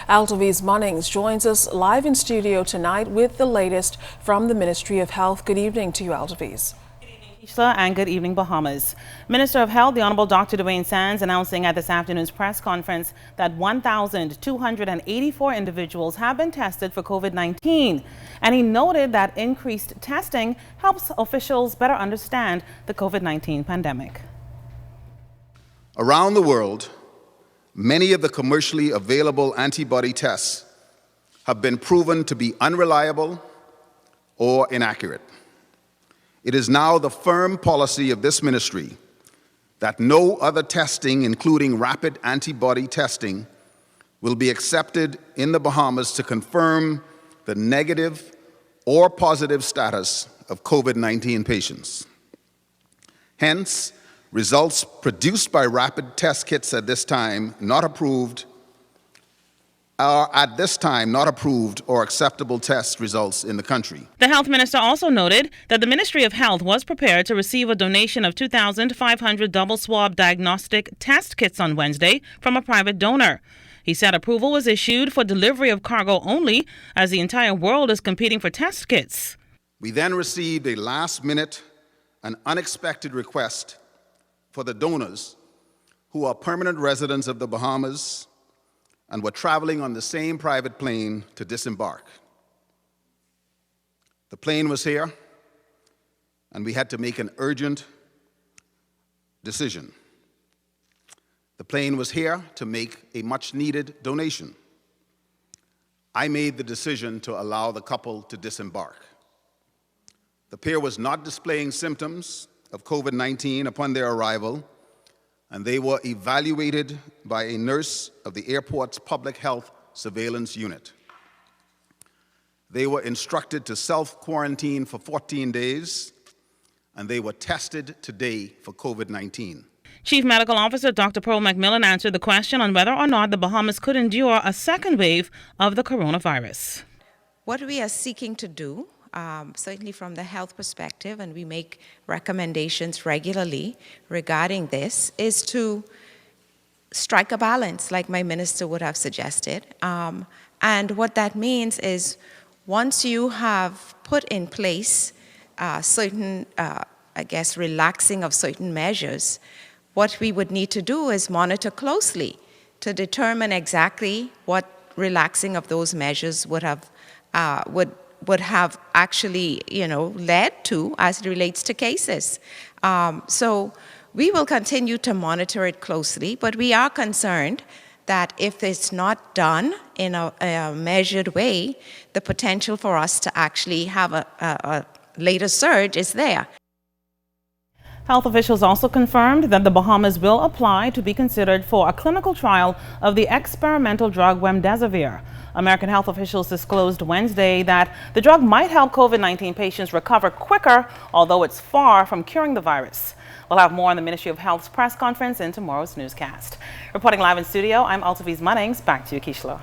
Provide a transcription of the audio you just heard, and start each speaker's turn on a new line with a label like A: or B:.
A: Altavi's Munnings joins us live in studio tonight with the latest from the Ministry of Health. Good evening to you, Altavi's.
B: And good evening, Bahamas. Minister of Health, the Honorable Dr. Dwayne Sands, announcing at this afternoon's press conference that 1,284 individuals have been tested for COVID-19. And he noted that increased testing helps officials better understand the COVID-19 pandemic.
C: Around the world, many of the commercially available antibody tests have been proven to be unreliable or inaccurate. It is now the firm policy of this ministry that no other testing, including rapid antibody testing, will be accepted in the Bahamas to confirm the negative or positive status of COVID-19 patients. Hence, results produced by rapid test kits at this time not approved or acceptable test results in the country.
B: The health minister also noted that the Ministry of Health was prepared to receive a donation of 2,500 double swab diagnostic test kits on Wednesday from a private donor. He said approval was issued for delivery of cargo only, as the entire world is competing for test kits.
C: We then received a last-minute and unexpected request for the donors who are permanent residents of the Bahamas and were traveling on the same private plane to disembark. The plane was here, and we had to make an urgent decision. The plane was here to make a much-needed donation. I made the decision to allow the couple to disembark. The pair was not displaying symptoms of COVID-19 upon their arrival, and they were evaluated by a nurse of the airport's public health surveillance unit. They were instructed to self-quarantine for 14 days, and they were tested today for COVID-19.
B: Chief Medical Officer Dr. Pearl McMillan answered the question on whether or not the Bahamas could endure a second wave of the coronavirus.
D: What we are seeking to do, certainly from the health perspective, and we make recommendations regularly regarding this, is to strike a balance, like my minister would have suggested. And what that means is once you have put in place certain, relaxing of certain measures, what we would need to do is monitor closely to determine exactly what relaxing of those measures would have actually, led to as it relates to cases. So we will continue to monitor it closely, but we are concerned that if it's not done in a measured way, the potential for us to actually have a later surge is there.
B: Health officials also confirmed that the Bahamas will apply to be considered for a clinical trial of the experimental drug remdesivir. American health officials disclosed Wednesday that the drug might help COVID-19 patients recover quicker, although it's far from curing the virus. We'll have more on the Ministry of Health's press conference in tomorrow's newscast. Reporting live in studio, I'm Altavi's Munnings. Back to you, Kishla.